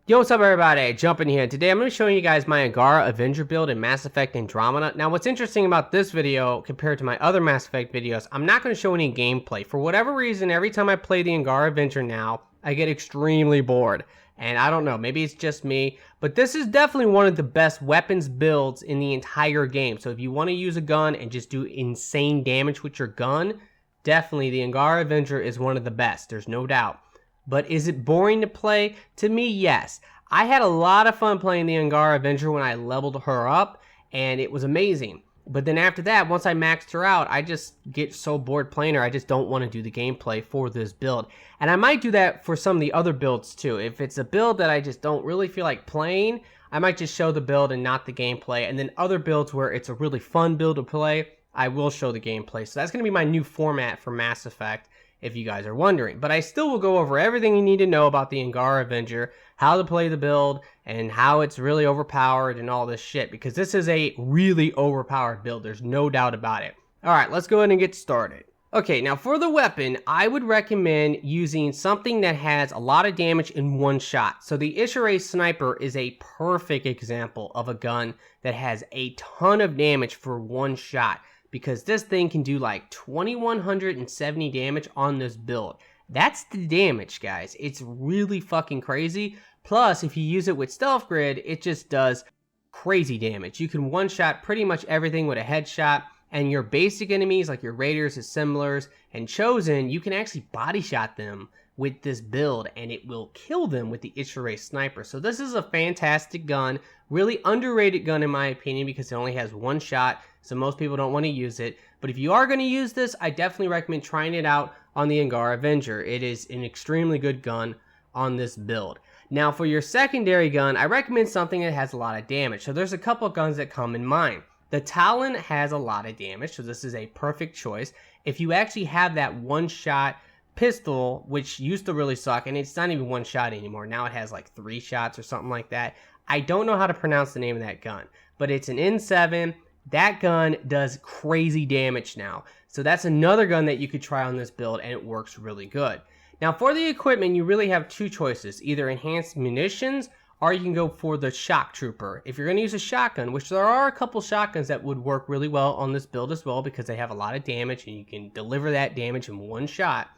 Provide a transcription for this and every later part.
Yo, what's up everybody? Jumping here. Today I'm going to be showing you guys my Angara Avenger build in Mass Effect Andromeda. Now what's interesting about this video compared to my other Mass Effect videos, I'm not going to show any gameplay. For whatever reason, every time I play the Angara Avenger now, I get extremely bored. And I don't know, maybe it's just me, but this is definitely one of the best weapons builds in the entire game. So if you want to use a gun and just do insane damage with your gun, definitely the Angara Avenger is one of the best, there's no doubt. But is it boring to play? To me, yes. I had a lot of fun playing the Angara Avenger when I leveled her up, and it was amazing. But then after that, once I maxed her out, I just get so bored playing her, I just don't want to do the gameplay for this build. And I might do that for some of the other builds too. If it's a build that I just don't really feel like playing, I might just show the build and not the gameplay. And then other builds where it's a really fun build to play, I will show the gameplay. So that's going to be my new format for Mass Effect, if you guys are wondering. But I still will go over everything you need to know about the Angara Avenger, how to play the build, and how it's really overpowered and all this shit, because this is a really overpowered build, there's no doubt about it. Alright, let's go ahead and get started. Okay, now for the weapon, I would recommend using something that has a lot of damage in one shot. So the Ishire Sniper is a perfect example of a gun that has a ton of damage for one shot, because this thing can do like 2170 damage on this build. That's the damage, guys. It's really fucking crazy. Plus, if you use it with Stealth Grid, it just does crazy damage. You can one-shot pretty much everything with a headshot, and your basic enemies like your Raiders, Assemblers, and Chosen, you can actually body shot them with this build, and it will kill them with the Ishire Sniper. So this is a fantastic gun, really underrated gun in my opinion, because it only has one shot, so most people don't want to use it. But if you are going to use this, I definitely recommend trying it out on the Angara Avenger. It is an extremely good gun on this build. Now for your secondary gun, I recommend something that has a lot of damage. So there's a couple of guns that come in mind. The Talon has a lot of damage, so this is a perfect choice. If you actually have that one-shot pistol, which used to really suck, and it's not even one shot anymore. Now it has like 3 shots or something like that. I don't know how to pronounce the name of that gun, but it's an N7. That gun does crazy damage now. So that's another gun that you could try on this build, and it works really good. Now for the equipment, you really have two choices, either enhanced munitions, or you can go for the shock trooper. If you're going to use a shotgun, which there are a couple shotguns that would work really well on this build as well, because they have a lot of damage and you can deliver that damage in one shot,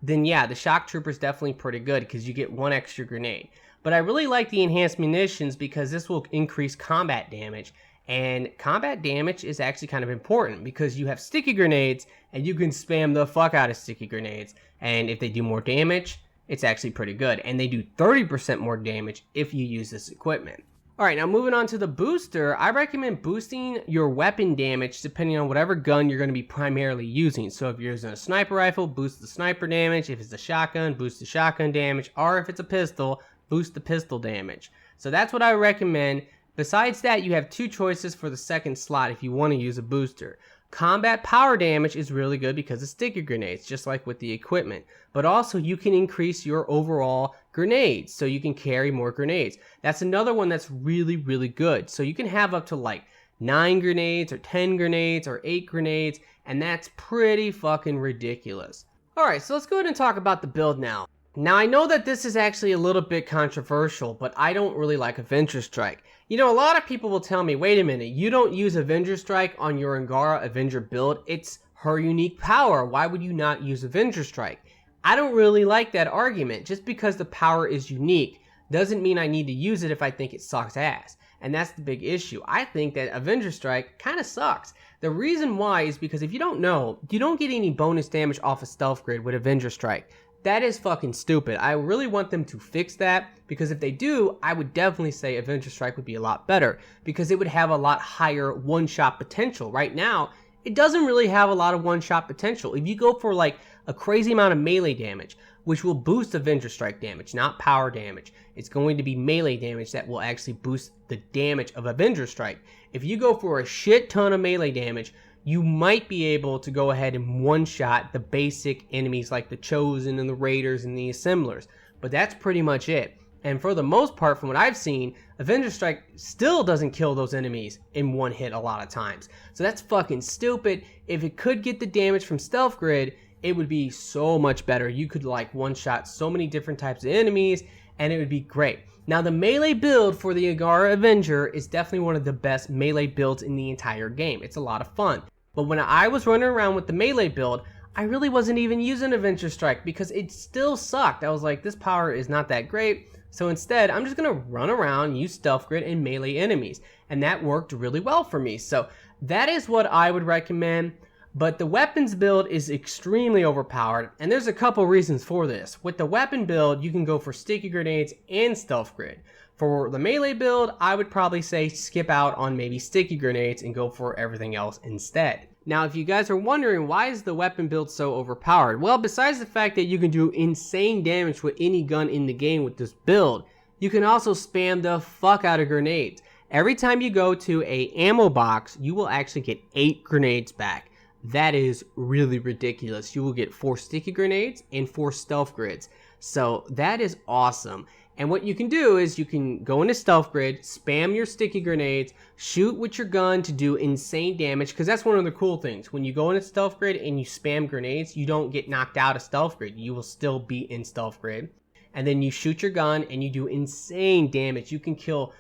then yeah, the shock trooper is definitely pretty good because you get 1 extra grenade. But I really like the enhanced munitions because this will increase combat damage. And combat damage is actually kind of important because you have sticky grenades and you can spam the fuck out of sticky grenades. And if they do more damage, it's actually pretty good. And they do 30% more damage if you use this equipment. Alright, now moving on to the booster, I recommend boosting your weapon damage depending on whatever gun you're going to be primarily using. So if you're using a sniper rifle, boost the sniper damage. If it's a shotgun, boost the shotgun damage. Or if it's a pistol, boost the pistol damage. So that's what I recommend. Besides that, you have 2 choices for the second slot if you want to use a booster. Combat power damage is really good because of sticky grenades, just like with the equipment. But also, you can increase your overall grenades, so you can carry more grenades. That's another one that's really, really good. So you can have up to like 9 grenades, or 10 grenades, or 8 grenades, and that's pretty fucking ridiculous. Alright, so let's go ahead and talk about the build now. Now, I know that this is actually a little bit controversial, but I don't really like Avenger Strike. You know, a lot of people will tell me, wait a minute, you don't use Avenger Strike on your Angara Avenger build. It's her unique power. Why would you not use Avenger Strike? I don't really like that argument. Just because the power is unique doesn't mean I need to use it if I think it sucks ass. And that's the big issue. I think that Avenger Strike kind of sucks. The reason why is because if you don't know, you don't get any bonus damage off of Stealth Grid with Avenger Strike. That is fucking stupid. I really want them to fix that, because if they do, I would definitely say Avenger Strike would be a lot better, because it would have a lot higher one-shot potential. Right now, it doesn't really have a lot of one-shot potential. If you go for like a crazy amount of melee damage, which will boost Avenger Strike damage, not power damage, it's going to be melee damage that will actually boost the damage of Avenger Strike. If you go for a shit ton of melee damage, you might be able to go ahead and one-shot the basic enemies like the Chosen and the Raiders and the Assemblers. But that's pretty much it. And for the most part, from what I've seen, Avenger Strike still doesn't kill those enemies in one hit a lot of times. So that's fucking stupid. If it could get the damage from Stealth Grid, it would be so much better. You could like one-shot so many different types of enemies, and it would be great. Now the melee build for the Angara Avenger is definitely one of the best melee builds in the entire game. It's a lot of fun. But when I was running around with the melee build, I really wasn't even using Avenger Strike because it still sucked. I was like, this power is not that great. So instead, I'm just going to run around, use Stealth Grid, and melee enemies. And that worked really well for me. So that is what I would recommend. But the weapons build is extremely overpowered, and there's a couple reasons for this. With the weapon build, you can go for sticky grenades and stealth grid. For the melee build, I would probably say skip out on maybe sticky grenades and go for everything else instead. Now, if you guys are wondering why is the weapon build so overpowered, well, besides the fact that you can do insane damage with any gun in the game with this build, you can also spam the fuck out of grenades. Every time you go to a ammo box, you will actually get 8 grenades back. That is really ridiculous. You will get 4 sticky grenades and 4 stealth grids. So that is awesome. And what you can do is you can go into stealth grid, spam your sticky grenades, shoot with your gun to do insane damage, because that's one of the cool things. When you go into stealth grid and you spam grenades, you don't get knocked out of stealth grid. You will still be in stealth grid. And then you shoot your gun and you do insane damage. You can kill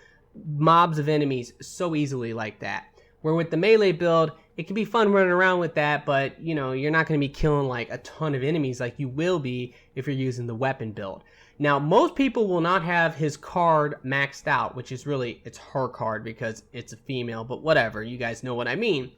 mobs of enemies so easily like that. Where with the melee build, it can be fun running around with that, but you know, you're not going to be killing like a ton of enemies like you will be if you're using the weapon build. Now, most people will not have his card maxed out, which is really, it's her card because it's a female, but whatever, you guys know what I mean.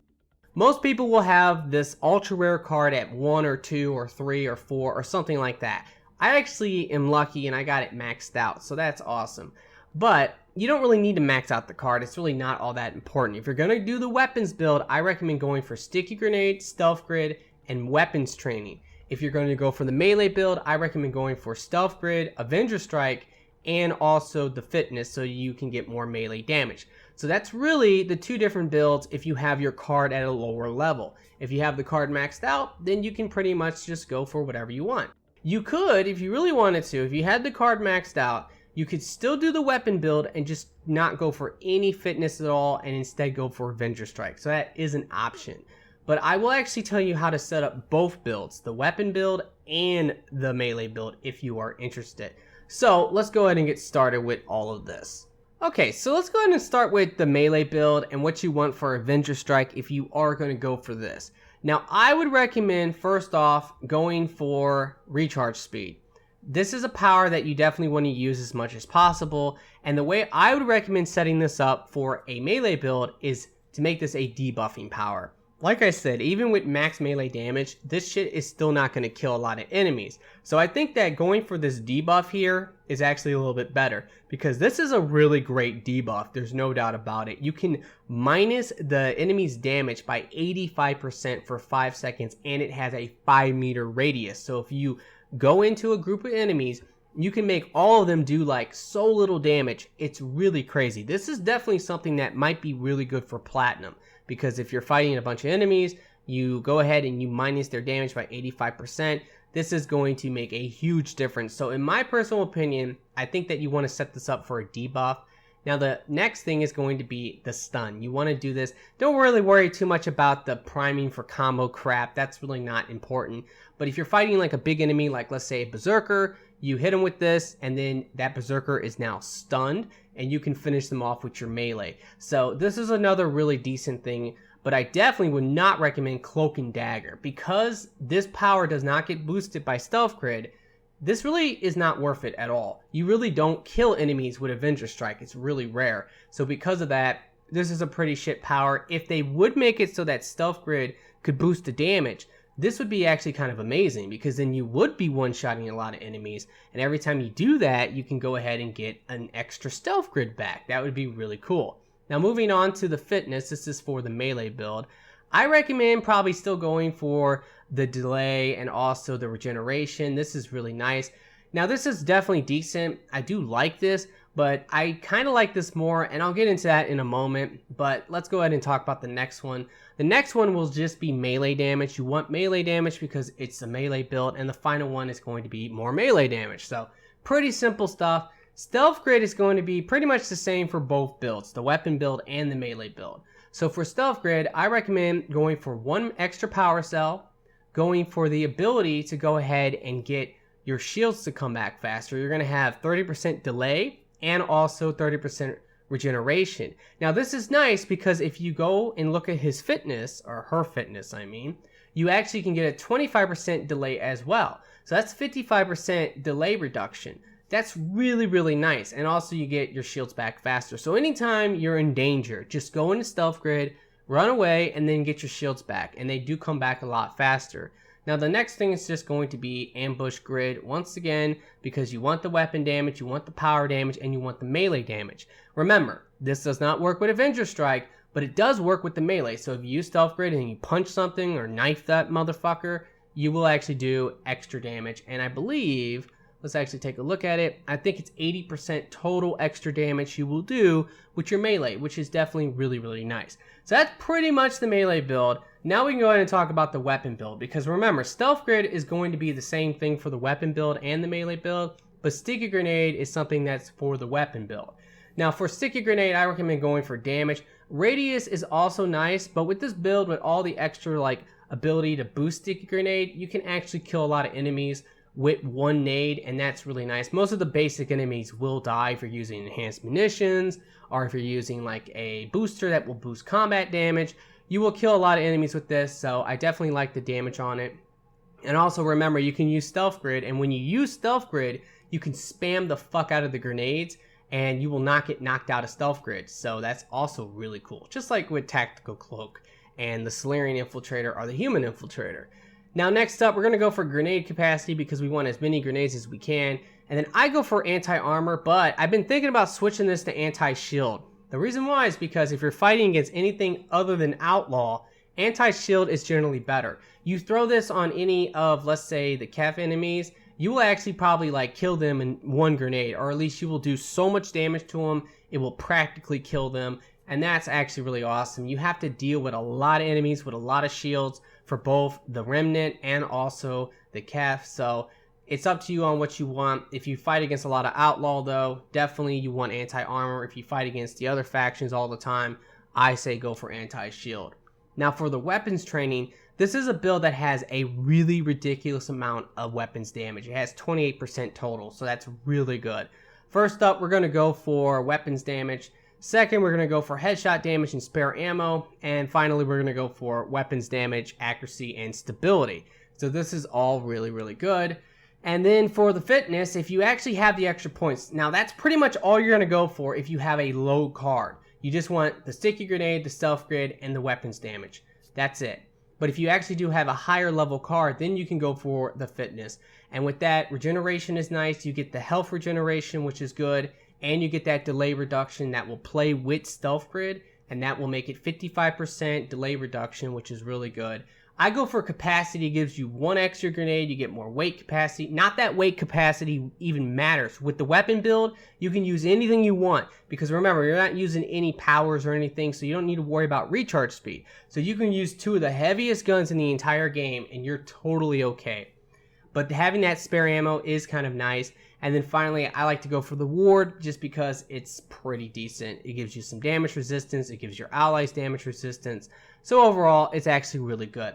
Most people will have this ultra rare card at 1 or 2 or 3 or 4 or something like that. I actually am lucky and I got it maxed out, so that's awesome. But you don't really need to max out the card. It's really not all that important. If you're going to do the weapons build, I recommend going for sticky grenade, stealth grid, and weapons training. If you're going to go for the melee build, I recommend going for stealth grid, Avenger Strike, and also the fitness so you can get more melee damage. So that's really the 2 different builds if you have your card at a lower level. If you have the card maxed out, then you can pretty much just go for whatever you want. You could, if you really wanted to, if you had the card maxed out, you could still do the weapon build and just not go for any fitness at all and instead go for Avenger Strike. So that is an option. But I will actually tell you how to set up both builds, the weapon build and the melee build if you are interested. So let's go ahead and get started with all of this. Okay, so let's go ahead and start with the melee build and what you want for Avenger Strike if you are going to go for this. Now, I would recommend first off going for recharge speed. This is a power that you definitely want to use as much as possible, and the way I would recommend setting this up for a melee build is to make this a debuffing power. Like I said, even with max melee damage, this shit is still not going to kill a lot of enemies. So I think that going for this debuff here is actually a little bit better, because this is a really great debuff, there's no doubt about it. You can minus the enemy's damage by 85% for 5 seconds, and it has a 5-meter radius. So if you go into a group of enemies, you can make all of them do like so little damage. It's really crazy. This is definitely something that might be really good for platinum, because if you're fighting a bunch of enemies, you go ahead and you minus their damage by 85%. This is going to make a huge difference. So in my personal opinion, I think that you want to set this up for a debuff. Now the next thing is going to be the stun. You want to do this. Don't really worry too much about the priming for combo crap. That's really not important. But if you're fighting like a big enemy, like let's say a berserker, you hit him with this and then that berserker is now stunned and you can finish them off with your melee. So this is another really decent thing, but I definitely would not recommend Cloak and Dagger because this power does not get boosted by Stealth Grid. This really is not worth it at all. You really don't kill enemies with Avenger Strike. It's really rare. So because of that, this is a pretty shit power. If they would make it so that Stealth Grid could boost the damage, this would be actually kind of amazing, because then you would be one-shotting a lot of enemies. And every time you do that, you can go ahead and get an extra Stealth Grid back. That would be really cool. Now moving on to the fitness, this is for the melee build. I recommend probably still going for the delay and also the regeneration. This is really nice. Now this is definitely decent. I do like this, but I kind of like this more, and I'll get into that in a moment. But let's go ahead and talk about the next one. The next one will just be melee damage. You want melee damage because it's a melee build, and the final one is going to be more melee damage. So pretty simple stuff. Stealth Grid is going to be pretty much the same for both builds, the weapon build and the melee build. So for Stealth Grid, I recommend going for 1 extra power cell, going for the ability to go ahead and get your shields to come back faster. You're going to have 30% delay and also 30% regeneration. Now this is nice because if you go and look at his fitness, or her fitness I mean, you actually can get a 25% delay as well. So that's 55% delay reduction. That's really, really nice. And also you get your shields back faster. So anytime you're in danger, just go into stealth grid, run away, and then get your shields back. And they do come back a lot faster. Now the next thing is just going to be ambush grid once again, because you want the weapon damage, you want the power damage, and you want the melee damage. Remember, this does not work with Avenger Strike, but it does work with the melee. So if you use stealth grid and you punch something or knife that motherfucker, you will actually do extra damage. And I believe, let's actually take a look at it. I think it's 80% total extra damage you will do with your melee, which is definitely really, really nice. So that's pretty much the melee build. Now we can go ahead and talk about the weapon build, because remember, stealth grid is going to be the same thing for the weapon build and the melee build, but sticky grenade is something that's for the weapon build. Now for sticky grenade, I recommend going for damage. Radius is also nice, but with this build, with all the extra like ability to boost sticky grenade, you can actually kill a lot of enemies with one nade, and that's really nice. Most of the basic enemies will die if you're using enhanced munitions, or if you're using like a booster that will boost combat damage. You will kill a lot of enemies with this, so I definitely like the damage on it. And also remember, you can use stealth grid, and when you use stealth grid, you can spam the fuck out of the grenades, and you will not get knocked out of stealth grid. So that's also really cool, just like with tactical cloak and the Solarian infiltrator or the human infiltrator. Now next up, we're going to go for grenade capacity because we want as many grenades as we can. And then I go for anti-armor, but I've been thinking about switching this to anti-shield. The reason why is because if you're fighting against anything other than outlaw, anti-shield is generally better. You throw this on any of, let's say, the Kef enemies, you will actually probably like kill them in one grenade, or at least you will do so much damage to them, it will practically kill them. And that's actually really awesome. You have to deal with a lot of enemies with a lot of shields for both the Remnant and also the Kef. So it's up to you on what you want. If you fight against a lot of outlaw though, definitely you want anti-armor. If you fight against the other factions all the time, I say go for anti-shield. Now for the weapons training, this is a build that has a really ridiculous amount of weapons damage. It has 28% total, so that's really good. First up, we're going to go for weapons damage. Second, we're going to go for headshot damage and spare ammo. And finally, we're going to go for weapons damage, accuracy, and stability. So this is all really, really good. And then for the fitness, if you actually have the extra points, now that's pretty much all you're going to go for if you have a low card. You just want the sticky grenade, the stealth grid, and the weapons damage. That's it. But if you actually do have a higher level card, then you can go for the fitness. And with that, regeneration is nice. You get the health regeneration, which is good. And you get that delay reduction that will play with stealth grid. And that will make it 55% delay reduction, which is really good. I go for capacity. It gives you one extra grenade. You get more weight capacity. Not that weight capacity even matters. With the weapon build, you can use anything you want. Because remember, you're not using any powers or anything, so you don't need to worry about recharge speed. So you can use two of the heaviest guns in the entire game, and you're totally okay. But having that spare ammo is kind of nice. And then finally, I like to go for the ward just because it's pretty decent. It gives you some damage resistance. It gives your allies damage resistance. So overall, it's actually really good.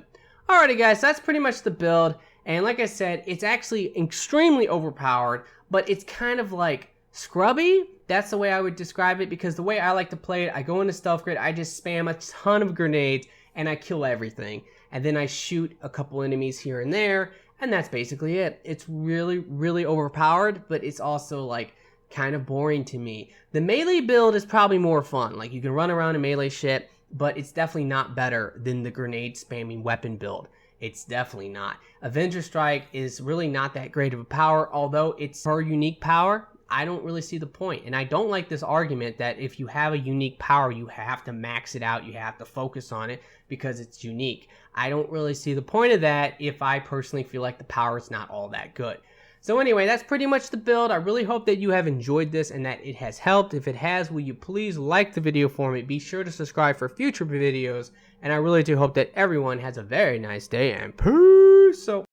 Alrighty guys, that's pretty much the build. And like I said, it's actually extremely overpowered, but it's kind of like scrubby. That's the way I would describe it, because the way I like to play it, I go into stealth grid, I just spam a ton of grenades, and I kill everything. And then I shoot a couple enemies here and there, and that's basically it. It's really, really overpowered, but it's also like kind of boring to me. The melee build is probably more fun. Like you can run around and melee shit, but it's definitely not better than the grenade spamming weapon build. It's definitely not. Avenger Strike is really not that great of a power, although it's her unique power. I don't really see the point. And I don't like this argument that if you have a unique power, you have to max it out, you have to focus on it because it's unique. I don't really see the point of that if I personally feel like the power is not all that good. So anyway, that's pretty much the build. I really hope that you have enjoyed this and that it has helped. If it has, will you please like the video for me? Be sure to subscribe for future videos. And I really do hope that everyone has a very nice day, and peace out.